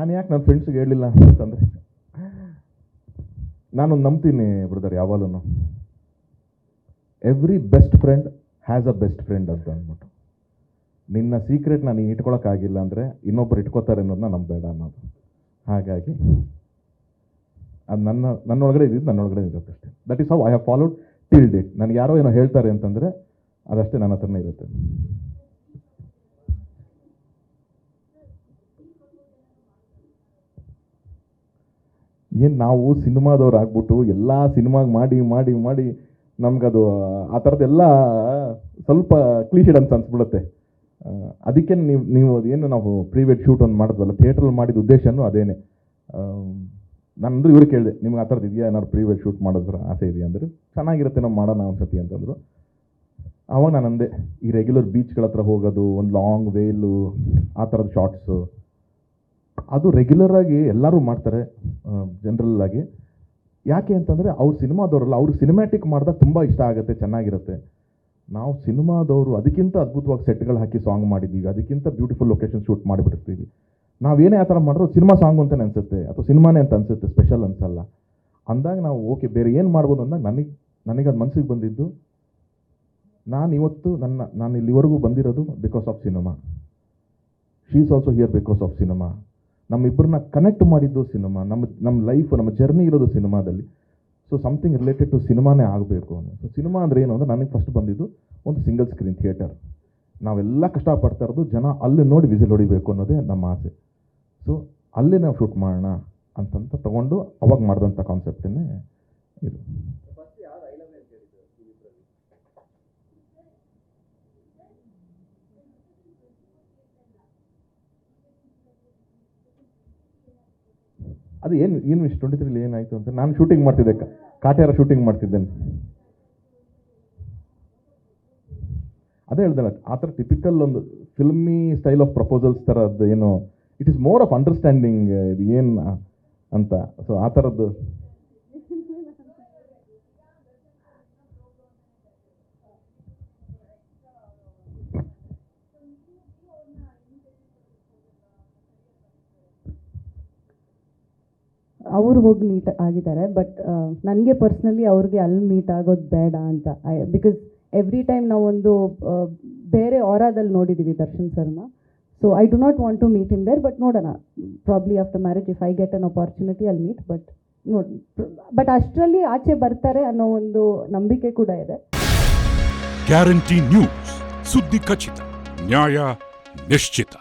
ನಾನು ಯಾಕೆ ನನ್ನ ಫ್ರೆಂಡ್ಸ್ಗೆ ಹೇಳಲಿಲ್ಲ ಅಂತಂದರೆ, ನಾನೊಂದು ನಂಬ್ತೀನಿ ಬ್ರದರ್ ಯಾವಾಗಲೂ, every best friend has a best friend ಅಂತ ಅಂದ್ಬಿಟ್ಟು. ನಿನ್ನ ಸೀಕ್ರೆಟ್ ನಾನು ಇಟ್ಕೊಳಕ್ಕಾಗಿಲ್ಲ ಅಂದರೆ ಇನ್ನೊಬ್ಬರು ಇಟ್ಕೋತಾರೆ ಅನ್ನೋದನ್ನ ನಂಬೇಡ ಅನ್ನೋದು. ಹಾಗಾಗಿ ಅದು ನನ್ನೊಳಗಡೆ ಇದ್ದಿದ್ದು ನನ್ನೊಳಗಡೆ ಇರುತ್ತೆ ಅಷ್ಟೇ. That is how I have followed till date. ನನಗೆ ಯಾರೋ ಏನೋ ಹೇಳ್ತಾರೆ ಅಂತಂದರೆ ಅದಷ್ಟೇ ನನ್ನ ಹತ್ರನೇ ಇರುತ್ತೆ. ಏನು ನಾವು ಸಿನಿಮಾದವ್ರು ಆಗ್ಬಿಟ್ಟು ಎಲ್ಲ ಸಿನಿಮಾಗೆ ಮಾಡಿ ಮಾಡಿ ಮಾಡಿ ನಮ್ಗದು ಆ ಥರದ್ದೆಲ್ಲ ಸ್ವಲ್ಪ ಕ್ಲೀಶೆಡ್ ಅಂತ ಅನ್ಸ್ಬಿಡುತ್ತೆ. ಅದಕ್ಕೆ ನೀವು ಏನು ನಾವು ಪ್ರೀವೇಟ್ ಶೂಟ್ ಒಂದು ಮಾಡಿದ್ವಲ್ಲ, ಥಿಯೇಟ್ರಲ್ಲಿ ಮಾಡಿದ ಉದ್ದೇಶನೂ ಅದೇನೆ. ನಾನಂದ್ರೆ ಇವ್ರು ಕೇಳಿದೆ, ನಿಮ್ಗೆ ಆ ಥರದ್ದು ಇದೆಯಾ, ಏನಾದ್ರು ಪ್ರೀವೇಟ್ ಶೂಟ್ ಮಾಡೋದ್ರ ಆಸೆ ಇದೆಯಾ ಅಂದರೆ, ಚೆನ್ನಾಗಿರುತ್ತೆ ನಾವು ಮಾಡೋಣ ಅನ್ಸತಿ ಅಂತಂದರು. ಆವಾಗ ನಾನು ಅಂದೆ, ಈ ರೆಗ್ಯುಲರ್ ಬೀಚ್ಗಳ ಹತ್ರ ಹೋಗೋದು, ಒಂದು ಲಾಂಗ್ ವೇಲು, ಆ ಥರದ ಶಾರ್ಟ್ಸು, ಅದು ರೆಗ್ಯುಲರಾಗಿ ಎಲ್ಲರೂ ಮಾಡ್ತಾರೆ ಜನರಲ್ಲಾಗಿ. ಯಾಕೆ ಅಂತಂದರೆ ಅವ್ರು ಸಿನಿಮಾದವ್ರಲ್ಲ, ಅವ್ರಿಗೆ ಸಿನಿಮ್ಯಾಟಿಕ್ ಮಾಡಿದಾಗ ತುಂಬ ಇಷ್ಟ ಆಗುತ್ತೆ, ಚೆನ್ನಾಗಿರುತ್ತೆ. ನಾವು ಸಿನಿಮಾದವರು ಅದಕ್ಕಿಂತ ಅದ್ಭುತವಾಗಿ ಸೆಟ್ಗಳು ಹಾಕಿ ಸಾಂಗ್ ಮಾಡಿದ್ದೀವಿ, ಅದಕ್ಕಿಂತ ಬ್ಯೂಟಿಫುಲ್ ಲೊಕೇಶನ್ ಶೂಟ್ ಮಾಡಿಬಿಟ್ಟಿರ್ತೀವಿ. ನಾವೇನೇ ಆ ಥರ ಮಾಡಿದ್ರು ಸಿನಿಮಾ ಸಾಂಗ್ ಅಂತಲೇ ಅನಿಸುತ್ತೆ, ಅಥವಾ ಸಿನಿಮಾನೇ ಅಂತ ಅನಿಸುತ್ತೆ, ಸ್ಪೆಷಲ್ ಅನಿಸಲ್ಲ. ಅಂದಾಗ ನಾವು ಓಕೆ ಬೇರೆ ಏನು ಮಾಡ್ಬೋದು ಅಂದಾಗ ನನಗೆ ಅದು ಮನಸ್ಸಿಗೆ ಬಂದಿದ್ದು, ನಾನು ಇಲ್ಲಿವರೆಗೂ ಬಂದಿರೋದು because of cinema. She is also here because of cinema. ನಮ್ಮಿಬ್ಬರನ್ನ ಕನೆಕ್ಟ್ ಮಾಡಿದ್ದು ಸಿನಿಮಾ, ನಮ್ಮ ಲೈಫ್, ನಮ್ಮ ಜರ್ನಿ ಇರೋದು ಸಿನಿಮಾದಲ್ಲಿ. ಸೊ ಸಮಥಿಂಗ್ ರಿಲೇಟೆಡ್ ಟು ಸಿನಿಮಾನೇ ಆಗಬೇಕು ಅನ್ನೋ. ಸೊ ಸಿನಿಮಾ ಅಂದರೆ ಏನು ಅಂದರೆ, ನನಗೆ ಫಸ್ಟ್ ಬಂದಿದ್ದು ಒಂದು ಸಿಂಗಲ್ ಸ್ಕ್ರೀನ್ ಥಿಯೇಟರ್. ನಾವೆಲ್ಲ ಕಷ್ಟಪಡ್ತಾ ಇರೋದು ಜನ ಅಲ್ಲಿ ನೋಡಿ ವಿಸಿಲ್ ಹೊಡಿಬೇಕು ಅನ್ನೋದೇ ನಮ್ಮ ಆಸೆ. ಸೊ ಅಲ್ಲೇ ನಾವು ಶೂಟ್ ಮಾಡೋಣ ಅಂತಂತ ತೊಗೊಂಡು ಅವಾಗ ಮಾಡಿದಂಥ ಕಾನ್ಸೆಪ್ಟನ್ನೇ ಇದು. ಅದು ಏನು 23 ಏನಾಯಿತು ಅಂತ, ನಾನು ಶೂಟಿಂಗ್ ಮಾಡ್ತಿದ್ದೆ, ಕಾಟ್ಯಾರ ಶೂಟಿಂಗ್ ಮಾಡ್ತಿದ್ದೇನೆ. ಅದೇ ಹೇಳ್ದಲ್ಲ, ಆ ಥರ ಟಿಪಿಕಲ್ ಒಂದು ಫಿಲ್ಮಿ ಸ್ಟೈಲ್ ಆಫ್ ಪ್ರಪೋಸಲ್ಸ್ ಥರದ್ದು ಏನು, it is more of understanding ಇದು ಏನು ಅಂತ. ಸೊ ಆ ಥರದ್ದು ಅವ್ರು ಹೋಗಿ ಮೀಟ್ ಆಗಿದ್ದಾರೆ. ಬಟ್ ನನಗೆ ಪರ್ಸ್ನಲಿ ಅವ್ರಿಗೆ ಅಲ್ಲಿ ಮೀಟ್ ಆಗೋದು ಬೇಡ ಅಂತ. ಬಿಕಾಸ್ ಎವ್ರಿ ಟೈಮ್ ನಾವೊಂದು ಬೇರೆ ಆರಾದಲ್ಲಿ ನೋಡಿದ್ದೀವಿ ದರ್ಶನ್ ಸರ್ನ. So I do not want to meet him there. But ನೋಡೋಣ, probably after marriage if I get an opportunity ಅಲ್ಲಿ ಮೀಟ್. ಬಟ್ ಅಷ್ಟರಲ್ಲಿ ಆಚೆ ಬರ್ತಾರೆ ಅನ್ನೋ ಒಂದು ನಂಬಿಕೆ ಕೂಡ ಇದೆ. ಗ್ಯಾರಂಟಿ ನ್ಯೂಸ್, ಸುದ್ದಿ ಖಚಿತ, ನ್ಯಾಯ ನಿಶ್ಚಿತ.